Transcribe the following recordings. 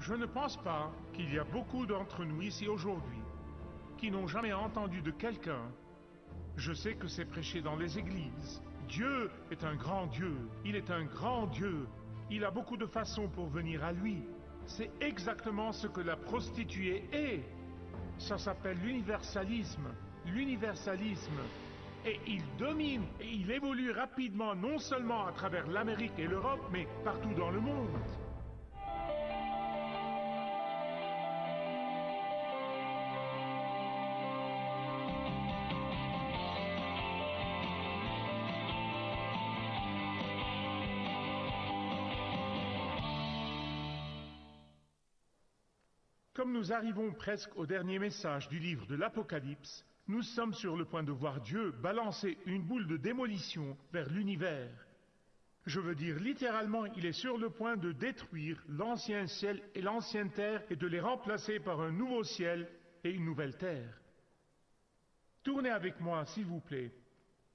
Je ne pense pas qu'il y a beaucoup d'entre nous ici aujourd'hui qui n'ont jamais entendu de quelqu'un. Je sais que c'est prêché dans les églises. Dieu est un grand Dieu. Il est un grand Dieu. Il a beaucoup de façons pour venir à lui. C'est exactement ce que la prostituée est. Ça s'appelle l'universalisme. L'universalisme. Et il domine et il évolue rapidement non seulement à travers l'Amérique et l'Europe, mais partout dans le monde. Comme nous arrivons presque au dernier message du livre de l'Apocalypse, nous sommes sur le point de voir Dieu balancer une boule de démolition vers l'univers. Je veux dire littéralement, il est sur le point de détruire l'ancien ciel et l'ancienne terre et de les remplacer par un nouveau ciel et une nouvelle terre. Tournez avec moi, s'il vous plaît,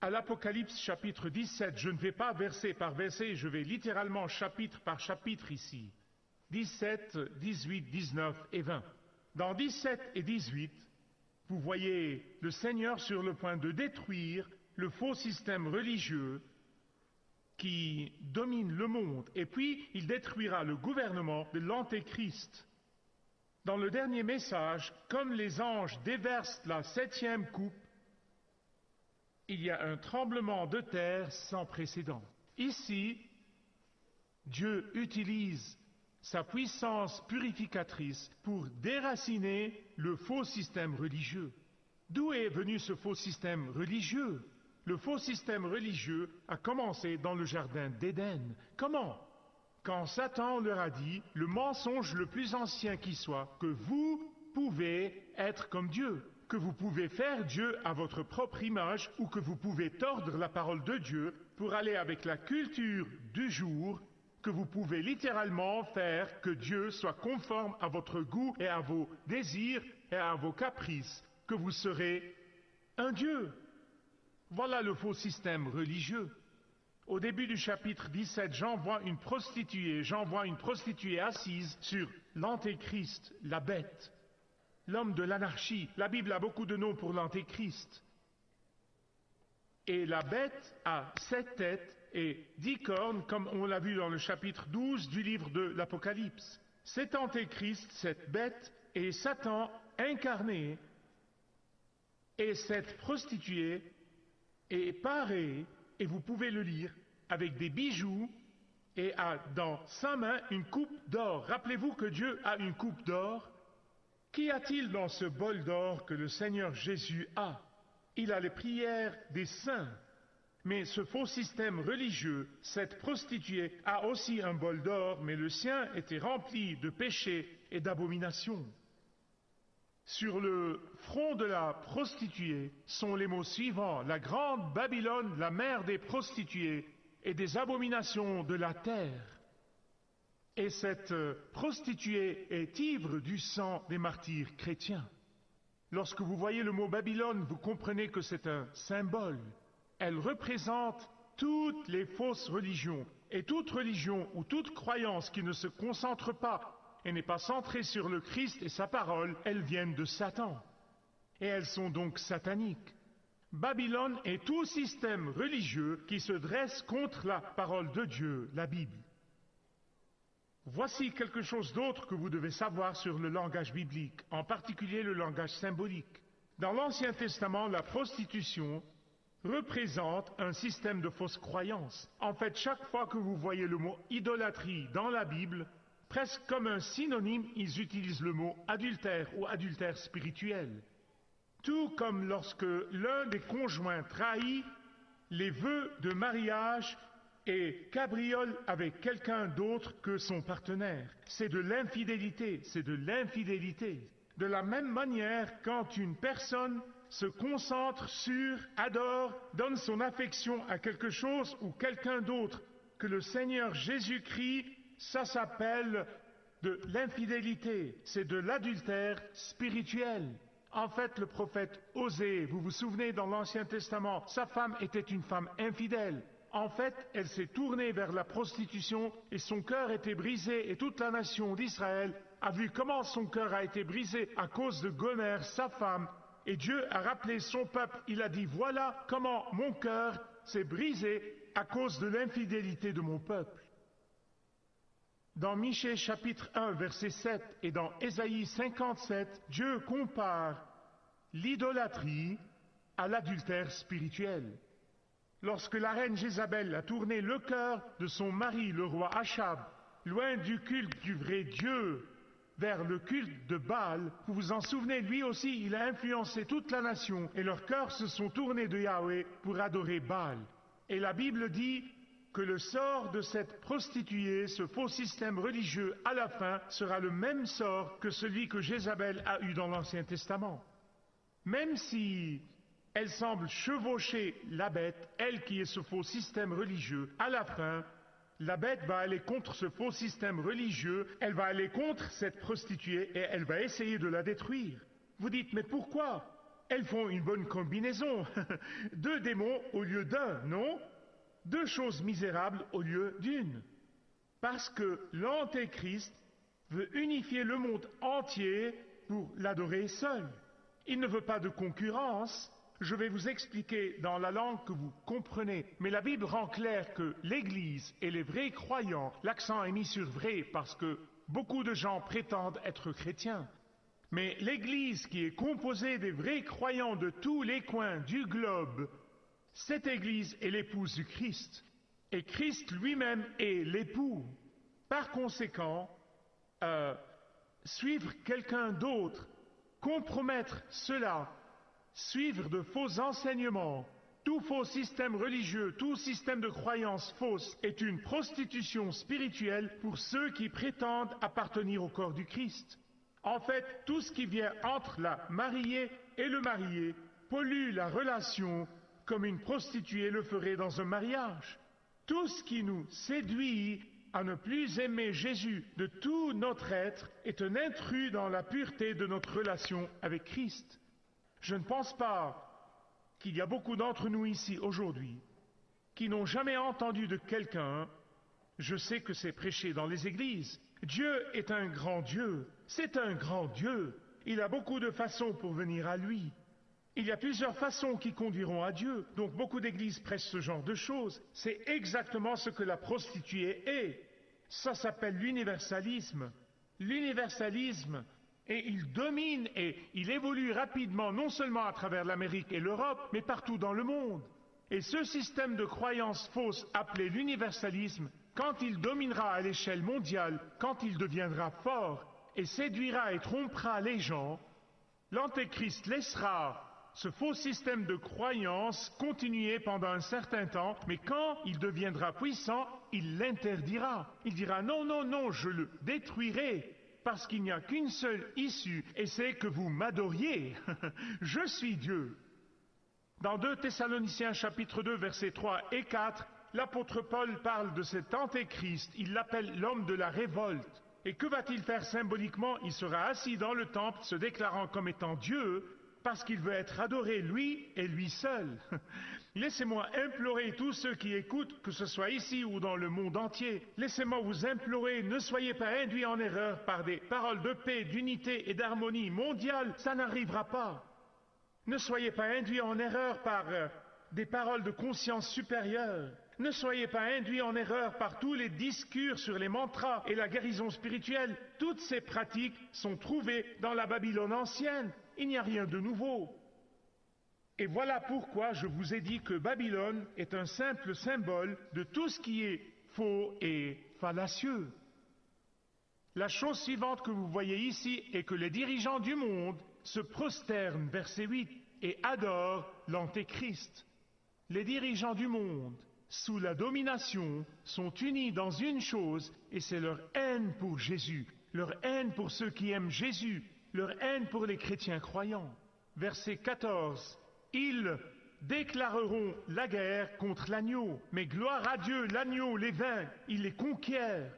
à l'Apocalypse chapitre 17. Je ne vais pas verset par verset, je vais littéralement chapitre par chapitre ici. 17, 18, 19 et 20. Dans 17 et 18, vous voyez le Seigneur sur le point de détruire le faux système religieux qui domine le monde. Et puis, il détruira le gouvernement de l'Antéchrist. Dans le dernier message, comme les anges déversent la 7e coupe, il y a un tremblement de terre sans précédent. Ici, Dieu utilise sa puissance purificatrice pour déraciner le faux système religieux. D'où est venu ce faux système religieux? Le faux système religieux a commencé dans le jardin d'Éden. Comment? Quand Satan leur a dit, le mensonge le plus ancien qui soit, que vous pouvez être comme Dieu, que vous pouvez faire Dieu à votre propre image, ou que vous pouvez tordre la parole de Dieu pour aller avec la culture du jour, que vous pouvez littéralement faire que Dieu soit conforme à votre goût et à vos désirs et à vos caprices, que vous serez un Dieu. Voilà le faux système religieux. Au début du chapitre 17, Jean voit une prostituée assise sur l'Antéchrist, la bête, l'homme de l'anarchie. La Bible a beaucoup de noms pour l'Antéchrist. Et la bête a 7 têtes et 10 cornes, comme on l'a vu dans le chapitre 12 du livre de l'Apocalypse. Cet Antéchrist, cette bête, est Satan incarné, et cette prostituée est parée, et vous pouvez le lire, avec des bijoux, et a dans sa main une coupe d'or. Rappelez-vous que Dieu a une coupe d'or. Qu'y a-t-il dans ce bol d'or que le Seigneur Jésus a? Il a les prières des saints. Mais ce faux système religieux, cette prostituée, a aussi un bol d'or, mais le sien était rempli de péchés et d'abominations. Sur le front de la prostituée sont les mots suivants: la grande Babylone, la mère des prostituées et des abominations de la terre. Et cette prostituée est ivre du sang des martyrs chrétiens. Lorsque vous voyez le mot Babylone, vous comprenez que c'est un symbole. Elle représente toutes les fausses religions. Et toute religion ou toute croyance qui ne se concentre pas et n'est pas centrée sur le Christ et sa parole, elles viennent de Satan. Et elles sont donc sataniques. Babylone est tout système religieux qui se dresse contre la parole de Dieu, la Bible. Voici quelque chose d'autre que vous devez savoir sur le langage biblique, en particulier le langage symbolique. Dans l'Ancien Testament, la prostitution représente un système de fausses croyances. En fait, chaque fois que vous voyez le mot idolâtrie dans la Bible, presque comme un synonyme, ils utilisent le mot adultère ou adultère spirituel. Tout comme lorsque l'un des conjoints trahit les vœux de mariage et cabriole avec quelqu'un d'autre que son partenaire. C'est de l'infidélité, c'est de l'infidélité. De la même manière, quand une personne se concentre sur, adore, donne son affection à quelque chose ou quelqu'un d'autre que le Seigneur Jésus-Christ, ça s'appelle de l'infidélité, c'est de l'adultère spirituel. En fait, le prophète Osée, vous vous souvenez dans l'Ancien Testament, sa femme était une femme infidèle. En fait, elle s'est tournée vers la prostitution et son cœur était brisé et toute la nation d'Israël a vu comment son cœur a été brisé à cause de Gomère, sa femme, et Dieu a rappelé son peuple, il a dit, voilà comment mon cœur s'est brisé à cause de l'infidélité de mon peuple. Dans Michée chapitre 1, verset 7 et dans Ésaïe 57, Dieu compare l'idolâtrie à l'adultère spirituel. Lorsque la reine Jézabel a tourné le cœur de son mari, le roi Achab, loin du culte du vrai Dieu, vers le culte de Baal, vous vous en souvenez, lui aussi, il a influencé toute la nation et leurs cœurs se sont tournés de Yahweh pour adorer Baal. Et la Bible dit que le sort de cette prostituée, ce faux système religieux, à la fin, sera le même sort que celui que Jézabel a eu dans l'Ancien Testament. Même si elle semble chevaucher la bête, elle qui est ce faux système religieux, à la fin, la bête va aller contre ce faux système religieux, elle va aller contre cette prostituée et elle va essayer de la détruire. Vous dites, mais pourquoi? Elles font une bonne combinaison. 2 démons au lieu d'un, non? 2 choses misérables au lieu d'une. Parce que l'Antéchrist veut unifier le monde entier pour l'adorer seul. Il ne veut pas de concurrence. Je vais vous expliquer dans la langue que vous comprenez. Mais la Bible rend clair que l'Église et les vrais croyants, l'accent est mis sur vrai parce que beaucoup de gens prétendent être chrétiens. Mais l'Église qui est composée des vrais croyants de tous les coins du globe, cette Église est l'épouse du Christ. Et Christ lui-même est l'époux. Par conséquent, suivre quelqu'un d'autre, compromettre cela, suivre de faux enseignements, tout faux système religieux, tout système de croyance fausse est une prostitution spirituelle pour ceux qui prétendent appartenir au corps du Christ. En fait, tout ce qui vient entre la mariée et le marié pollue la relation comme une prostituée le ferait dans un mariage. Tout ce qui nous séduit à ne plus aimer Jésus de tout notre être est un intrus dans la pureté de notre relation avec Christ. Je ne pense pas qu'il y a beaucoup d'entre nous ici aujourd'hui qui n'ont jamais entendu de quelqu'un, je sais que c'est prêché dans les églises, Dieu est un grand Dieu, c'est un grand Dieu, il a beaucoup de façons pour venir à lui. Il y a plusieurs façons qui conduiront à Dieu, donc beaucoup d'églises prêchent ce genre de choses. C'est exactement ce que la prostituée est. Ça s'appelle l'universalisme. L'universalisme, et il domine et il évolue rapidement, non seulement à travers l'Amérique et l'Europe, mais partout dans le monde. Et ce système de croyances fausses appelé l'universalisme, quand il dominera à l'échelle mondiale, quand il deviendra fort et séduira et trompera les gens, l'Antéchrist laissera ce faux système de croyance continuer pendant un certain temps, mais quand il deviendra puissant, il l'interdira. Il dira non, non, non, je le détruirai, parce qu'il n'y a qu'une seule issue, et c'est que vous m'adoriez. Je suis Dieu. Dans 2 Thessaloniciens chapitre 2, versets 3 et 4, l'apôtre Paul parle de cet Antéchrist, il l'appelle l'homme de la révolte. Et que va-t-il faire symboliquement? Il sera assis dans le temple, se déclarant comme étant Dieu, parce qu'il veut être adoré, lui et lui seul. Laissez-moi implorer tous ceux qui écoutent, que ce soit ici ou dans le monde entier. Laissez-moi vous implorer, ne soyez pas induits en erreur par des paroles de paix, d'unité et d'harmonie mondiale, ça n'arrivera pas. Ne soyez pas induits en erreur par des paroles de conscience supérieure. Ne soyez pas induits en erreur par tous les discours sur les mantras et la guérison spirituelle. Toutes ces pratiques sont trouvées dans la Babylone ancienne. Il n'y a rien de nouveau. Et voilà pourquoi je vous ai dit que Babylone est un simple symbole de tout ce qui est faux et fallacieux. La chose suivante que vous voyez ici est que les dirigeants du monde se prosternent, verset 8, et adorent l'Antéchrist. Les dirigeants du monde, sous la domination, sont unis dans une chose, et c'est leur haine pour Jésus, leur haine pour ceux qui aiment Jésus, leur haine pour les chrétiens croyants. Verset 14. Ils déclareront la guerre contre l'agneau, mais gloire à Dieu, l'agneau les vainc, il les conquiert.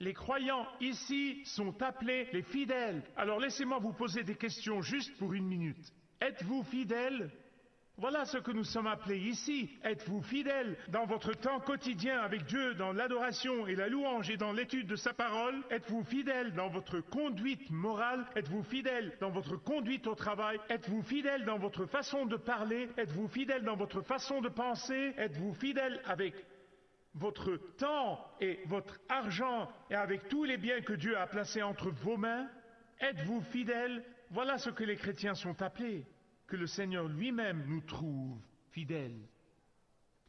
Les croyants ici sont appelés les fidèles. Alors laissez-moi vous poser des questions juste pour 1 minute. Êtes-vous fidèles? Voilà ce que nous sommes appelés ici. Êtes-vous fidèles dans votre temps quotidien avec Dieu, dans l'adoration et la louange et dans l'étude de sa parole? Êtes-vous fidèles dans votre conduite morale? Êtes-vous fidèles dans votre conduite au travail? Êtes-vous fidèles dans votre façon de parler? Êtes-vous fidèles dans votre façon de penser? Êtes-vous fidèles avec votre temps et votre argent et avec tous les biens que Dieu a placés entre vos mains? Êtes-vous fidèles? Voilà ce que les chrétiens sont appelés. Que le Seigneur lui-même nous trouve fidèles.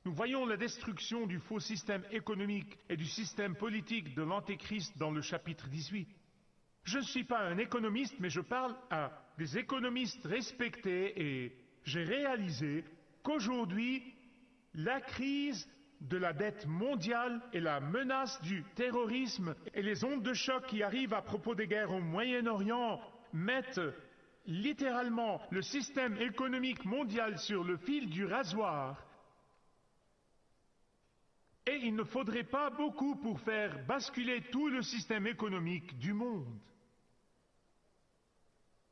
Nous voyons la destruction du faux système économique et du système politique de l'Antéchrist dans le chapitre 18. Je ne suis pas un économiste, mais je parle à des économistes respectés et j'ai réalisé qu'aujourd'hui, la crise de la dette mondiale et la menace du terrorisme et les ondes de choc qui arrivent à propos des guerres au Moyen-Orient mettent littéralement le système économique mondial sur le fil du rasoir. Et il ne faudrait pas beaucoup pour faire basculer tout le système économique du monde.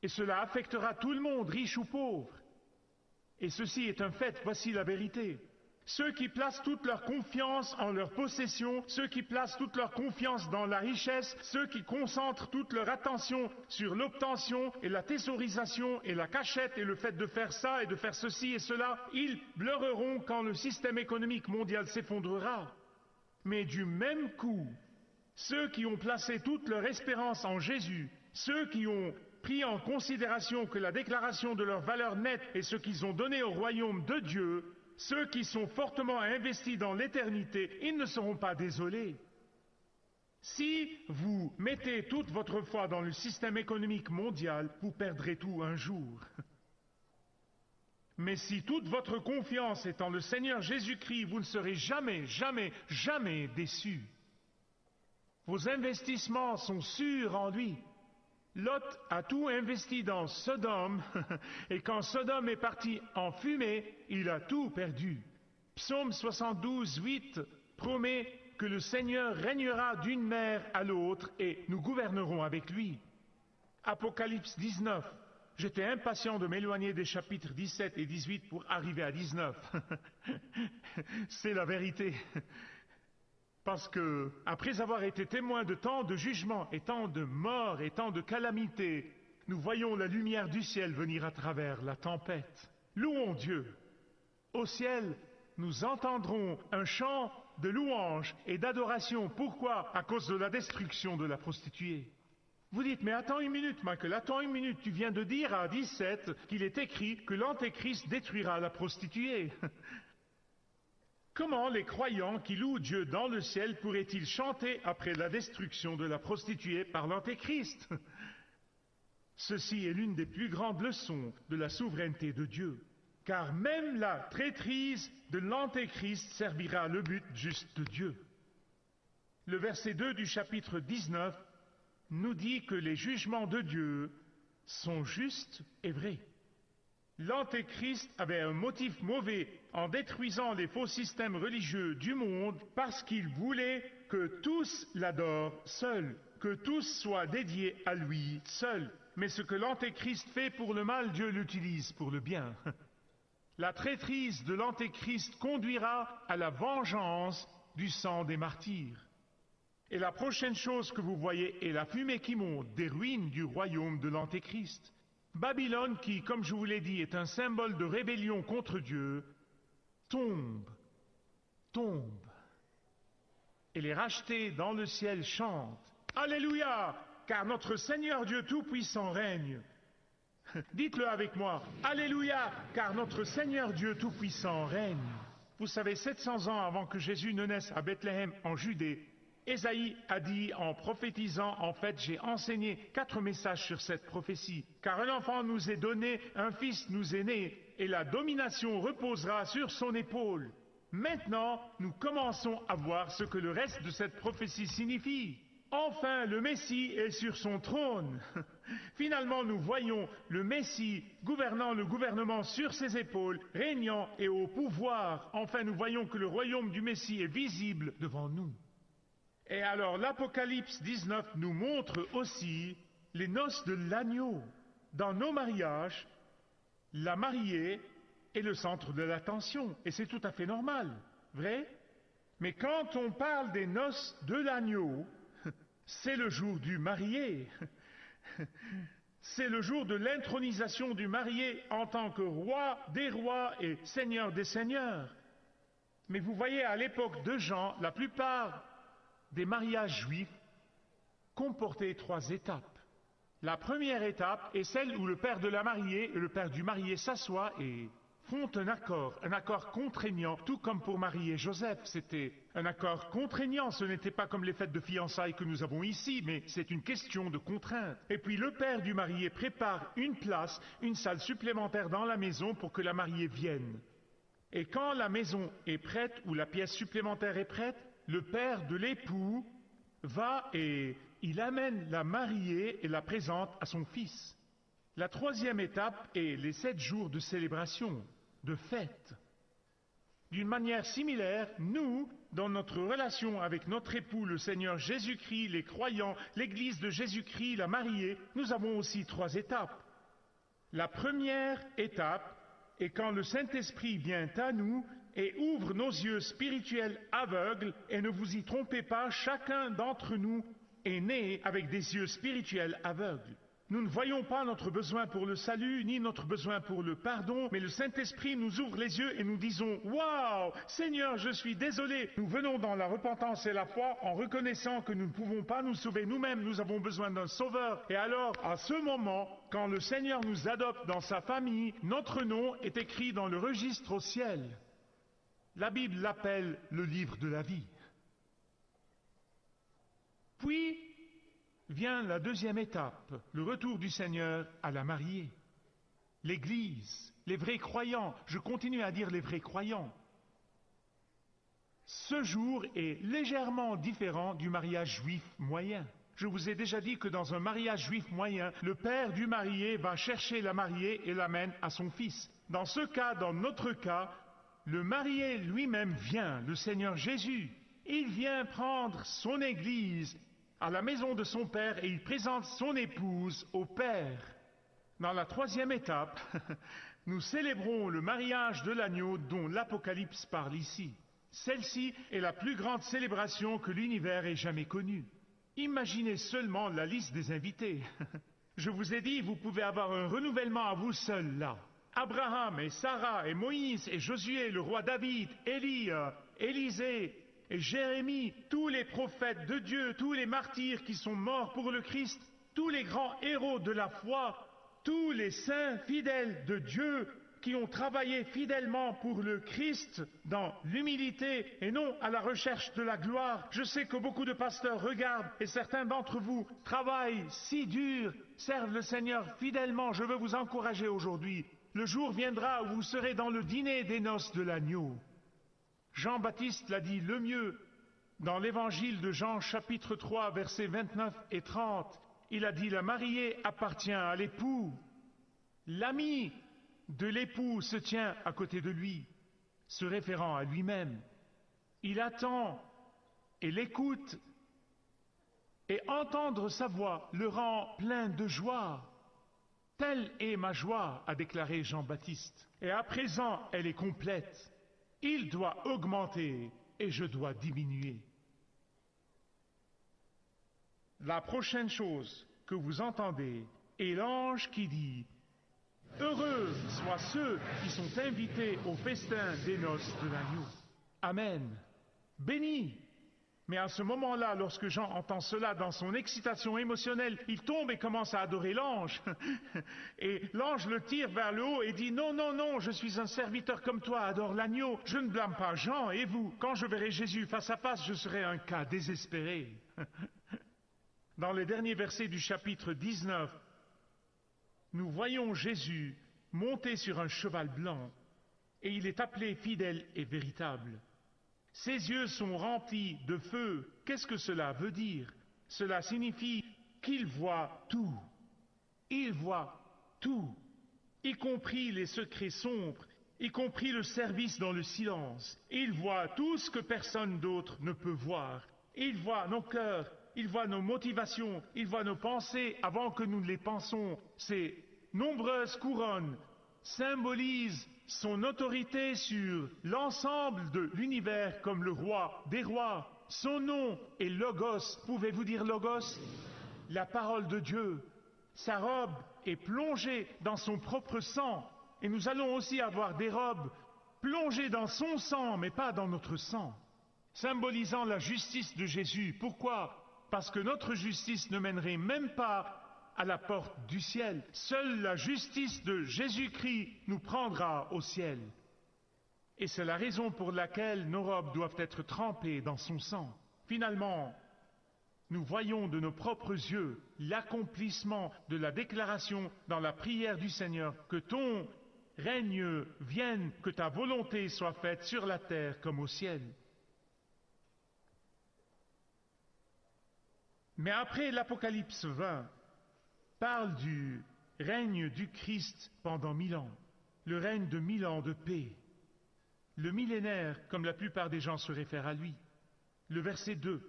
Et cela affectera tout le monde, riche ou pauvre. Et ceci est un fait, voici la vérité. Ceux qui placent toute leur confiance en leur possession, ceux qui placent toute leur confiance dans la richesse, ceux qui concentrent toute leur attention sur l'obtention et la thésaurisation et la cachette et le fait de faire ça et de faire ceci et cela, ils pleureront quand le système économique mondial s'effondrera. Mais du même coup, ceux qui ont placé toute leur espérance en Jésus, ceux qui ont pris en considération que la déclaration de leur valeur nette est ce qu'ils ont donné au royaume de Dieu, ceux qui sont fortement investis dans l'éternité, ils ne seront pas désolés. Si vous mettez toute votre foi dans le système économique mondial, vous perdrez tout un jour. Mais si toute votre confiance est en le Seigneur Jésus-Christ, vous ne serez jamais, jamais, jamais déçus. Vos investissements sont sûrs en lui. Lot a tout investi dans Sodome, et quand Sodome est parti en fumée, il a tout perdu. Psaume 72, 8 promet que le Seigneur régnera d'une mer à l'autre, et nous gouvernerons avec lui. Apocalypse 19, j'étais impatient de m'éloigner des chapitres 17 et 18 pour arriver à 19. C'est la vérité. Parce que, après avoir été témoins de tant de jugements et tant de morts et tant de calamités, nous voyons la lumière du ciel venir à travers la tempête. Louons Dieu. Au ciel, nous entendrons un chant de louange et d'adoration. Pourquoi? À cause de la destruction de la prostituée. Vous dites, mais attends une minute, Michael, attends une minute. Tu viens de dire à 17 qu'il est écrit que l'Antéchrist détruira la prostituée. Comment les croyants qui louent Dieu dans le ciel pourraient-ils chanter après la destruction de la prostituée par l'Antéchrist? Ceci est l'une des plus grandes leçons de la souveraineté de Dieu, car même la traîtrise de l'Antéchrist servira le but juste de Dieu. Le verset 2 du chapitre 19 nous dit que les jugements de Dieu sont justes et vrais. L'Antéchrist avait un motif mauvais en détruisant les faux systèmes religieux du monde parce qu'il voulait que tous l'adorent seul, que tous soient dédiés à lui seul. Mais ce que l'Antéchrist fait pour le mal, Dieu l'utilise pour le bien. La traîtrise de l'Antéchrist conduira à la vengeance du sang des martyrs. Et la prochaine chose que vous voyez est la fumée qui monte des ruines du royaume de l'Antéchrist. Babylone, qui, comme je vous l'ai dit, est un symbole de rébellion contre Dieu, tombe. Et les rachetés dans le ciel chantent. Alléluia, car notre Seigneur Dieu Tout-Puissant règne. Dites-le avec moi. Alléluia, car notre Seigneur Dieu Tout-Puissant règne. Vous savez, 700 ans avant que Jésus ne naisse à Bethléem en Judée, Ésaïe a dit en prophétisant, en fait, j'ai enseigné 4 messages sur cette prophétie. Car un enfant nous est donné, un fils nous est né, et la domination reposera sur son épaule. Maintenant, nous commençons à voir ce que le reste de cette prophétie signifie. Enfin, le Messie est sur son trône. Finalement, nous voyons le Messie gouvernant le gouvernement sur ses épaules, régnant et au pouvoir. Enfin, nous voyons que le royaume du Messie est visible devant nous. Et alors l'Apocalypse 19 nous montre aussi les noces de l'agneau. Dans nos mariages, la mariée est le centre de l'attention, et c'est tout à fait normal, vrai? Mais quand on parle des noces de l'agneau, c'est le jour du marié. C'est le jour de l'intronisation du marié en tant que roi des rois et seigneur des seigneurs. Mais vous voyez, à l'époque de Jean, la plupart des mariages juifs comportaient 3 étapes. La première étape est celle où le père de la mariée et le père du marié s'assoient et font un accord contraignant, tout comme pour Marie et Joseph. C'était un accord contraignant, ce n'était pas comme les fêtes de fiançailles que nous avons ici, mais c'est une question de contrainte. Et puis le père du marié prépare une place, une salle supplémentaire dans la maison pour que la mariée vienne. Et quand la maison est prête, ou la pièce supplémentaire est prête, le père de l'époux va et il amène la mariée et la présente à son fils. La troisième étape est les 7 jours de célébration, de fête. D'une manière similaire, nous, dans notre relation avec notre époux, le Seigneur Jésus-Christ, les croyants, l'Église de Jésus-Christ, la mariée, nous avons aussi 3 étapes. La première étape est quand le Saint-Esprit vient à nous et ouvre nos yeux spirituels aveugles, et ne vous y trompez pas, chacun d'entre nous est né avec des yeux spirituels aveugles. Nous ne voyons pas notre besoin pour le salut, ni notre besoin pour le pardon, mais le Saint-Esprit nous ouvre les yeux et nous disons « Waouh, Seigneur, je suis désolé !» Nous venons dans la repentance et la foi en reconnaissant que nous ne pouvons pas nous sauver nous-mêmes, nous avons besoin d'un sauveur. Et alors, à ce moment, quand le Seigneur nous adopte dans sa famille, notre nom est écrit dans le registre au ciel. La Bible l'appelle le livre de la vie. Puis vient la deuxième étape, le retour du Seigneur à la mariée. L'Église, les vrais croyants, je continue à dire les vrais croyants. Ce jour est légèrement différent du mariage juif moyen. Je vous ai déjà dit que dans un mariage juif moyen, le père du marié va chercher la mariée et l'amène à son fils. Dans ce cas, dans notre cas, le marié lui-même vient, le Seigneur Jésus. Il vient prendre son Église à la maison de son père et il présente son épouse au père. Dans la troisième étape, nous célébrons le mariage de l'agneau dont l'Apocalypse parle ici. Celle-ci est la plus grande célébration que l'univers ait jamais connue. Imaginez seulement la liste des invités. Je vous ai dit, vous pouvez avoir un renouvellement à vous seul là. Abraham et Sarah et Moïse et Josué, le roi David, Élie, Élisée et Jérémie, tous les prophètes de Dieu, tous les martyrs qui sont morts pour le Christ, tous les grands héros de la foi, tous les saints fidèles de Dieu qui ont travaillé fidèlement pour le Christ dans l'humilité et non à la recherche de la gloire. Je sais que beaucoup de pasteurs regardent et certains d'entre vous travaillent si dur, servent le Seigneur fidèlement. Je veux vous encourager aujourd'hui. Le jour viendra où vous serez dans le dîner des noces de l'agneau. Jean-Baptiste l'a dit le mieux dans l'évangile de Jean chapitre 3 versets 29 et 30. Il a dit la mariée appartient à l'époux. L'ami de l'époux se tient à côté de lui, se référant à lui-même. Il attend et l'écoute et entendre sa voix le rend plein de joie. Telle est ma joie, a déclaré Jean-Baptiste. Et à présent, elle est complète. Il doit augmenter et je dois diminuer. La prochaine chose que vous entendez est l'ange qui dit « Heureux soient ceux qui sont invités au festin des noces de l'agneau. » Amen. Béni. Mais à ce moment-là, lorsque Jean entend cela dans son excitation émotionnelle, il tombe et commence à adorer l'ange. Et l'ange le tire vers le haut et dit « Non, non, non, je suis un serviteur comme toi, adore l'agneau. Je ne blâme pas Jean et vous. Quand je verrai Jésus face à face, je serai un cas désespéré. » Dans les derniers versets du chapitre 19, nous voyons Jésus monter sur un cheval blanc et il est appelé fidèle et véritable. Ses yeux sont remplis de feu. Qu'est-ce que cela veut dire? Cela signifie qu'il voit tout. Il voit tout, y compris les secrets sombres, y compris le service dans le silence. Il voit tout ce que personne d'autre ne peut voir. Il voit nos cœurs, il voit nos motivations, il voit nos pensées avant que nous ne les pensons. Ces nombreuses couronnes symbolise son autorité sur l'ensemble de l'univers comme le roi des rois. Son nom est Logos. Pouvez-vous dire Logos? La parole de Dieu. Sa robe est plongée dans son propre sang. Et nous allons aussi avoir des robes plongées dans son sang, mais pas dans notre sang. Symbolisant la justice de Jésus. Pourquoi? Parce que notre justice ne mènerait même pas à la porte du ciel. Seule la justice de Jésus-Christ nous prendra au ciel. Et c'est la raison pour laquelle nos robes doivent être trempées dans son sang. Finalement, nous voyons de nos propres yeux l'accomplissement de la déclaration dans la prière du Seigneur que ton règne vienne, que ta volonté soit faite sur la terre comme au ciel. Mais après l'Apocalypse 20, parle du règne du Christ pendant 1000 ans, le règne de 1000 ans de paix, le millénaire, comme la plupart des gens se réfèrent à lui. Le verset 2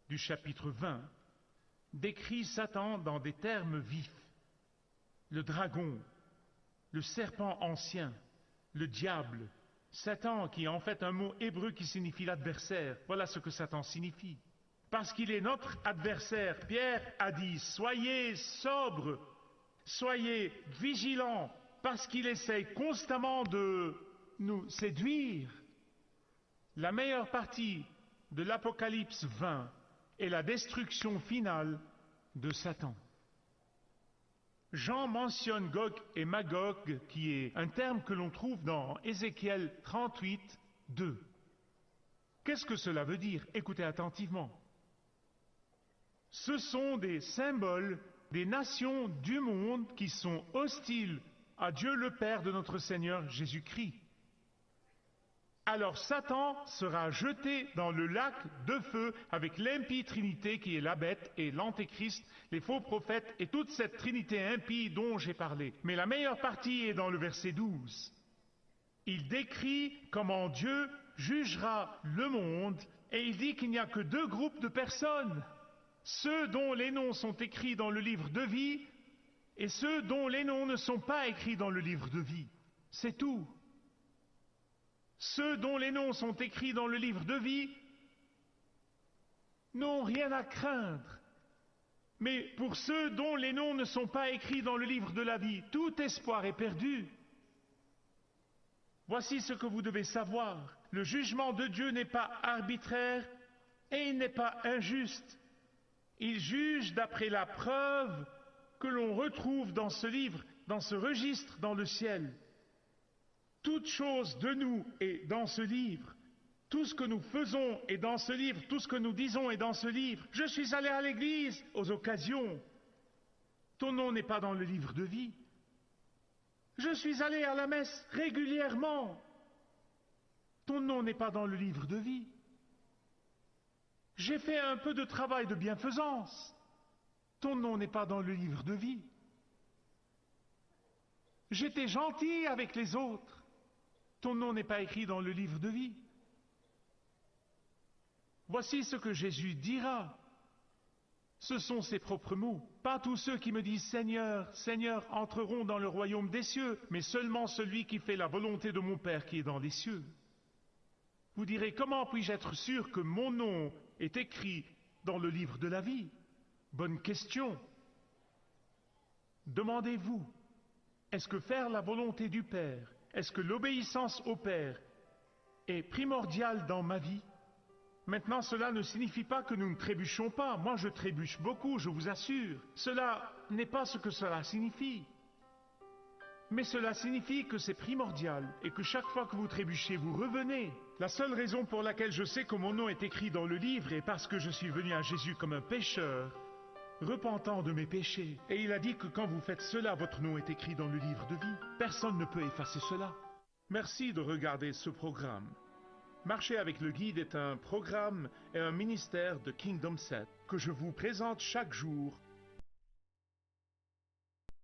du chapitre 20 décrit Satan dans des termes vifs. Le dragon, le serpent ancien, le diable, Satan qui est en fait un mot hébreu qui signifie l'adversaire. Voilà ce que Satan signifie. Parce qu'il est notre adversaire, Pierre a dit, soyez sobres, soyez vigilants, parce qu'il essaye constamment de nous séduire. La meilleure partie de l'Apocalypse 20 est la destruction finale de Satan. Jean mentionne Gog et Magog, qui est un terme que l'on trouve dans Ézéchiel 38, 2. Qu'est-ce que cela veut dire? Écoutez attentivement. Ce sont des symboles des nations du monde qui sont hostiles à Dieu le Père de notre Seigneur Jésus-Christ. Alors Satan sera jeté dans le lac de feu avec l'impie trinité qui est la bête et l'antéchrist, les faux prophètes et toute cette trinité impie dont j'ai parlé. Mais la meilleure partie est dans le verset 12. Il décrit comment Dieu jugera le monde et il dit qu'il n'y a que 2 groupes de personnes. Ceux dont les noms sont écrits dans le livre de vie et ceux dont les noms ne sont pas écrits dans le livre de vie. C'est tout. Ceux dont les noms sont écrits dans le livre de vie n'ont rien à craindre. Mais pour ceux dont les noms ne sont pas écrits dans le livre de la vie, tout espoir est perdu. Voici ce que vous devez savoir. Le jugement de Dieu n'est pas arbitraire et il n'est pas injuste. Il juge d'après la preuve que l'on retrouve dans ce livre, dans ce registre dans le ciel. Toute chose de nous est dans ce livre. Tout ce que nous faisons est dans ce livre. Tout ce que nous disons est dans ce livre. Je suis allé à l'église aux occasions. Ton nom n'est pas dans le livre de vie. Je suis allé à la messe régulièrement. Ton nom n'est pas dans le livre de vie. J'ai fait un peu de travail de bienfaisance. Ton nom n'est pas dans le livre de vie. J'étais gentil avec les autres. Ton nom n'est pas écrit dans le livre de vie. Voici ce que Jésus dira. Ce sont ses propres mots. Pas tous ceux qui me disent « Seigneur, Seigneur » entreront dans le royaume des cieux, mais seulement celui qui fait la volonté de mon Père qui est dans les cieux. Vous direz « Comment puis-je être sûr que mon nom est écrit dans le livre de la vie ?» Bonne question. Demandez-vous, est-ce que faire la volonté du Père, est-ce que l'obéissance au Père est primordiale dans ma vie? Maintenant, cela ne signifie pas que nous ne trébuchons pas. Moi, je trébuche beaucoup, je vous assure. Cela n'est pas ce que cela signifie. Mais cela signifie que c'est primordial et que chaque fois que vous trébuchez, vous revenez. La seule raison pour laquelle je sais que mon nom est écrit dans le livre est parce que je suis venu à Jésus comme un pécheur, repentant de mes péchés. Et il a dit que quand vous faites cela, votre nom est écrit dans le livre de vie. Personne ne peut effacer cela. Merci de regarder ce programme. Marcher avec le guide est un programme et un ministère de Kingdom 7 que je vous présente chaque jour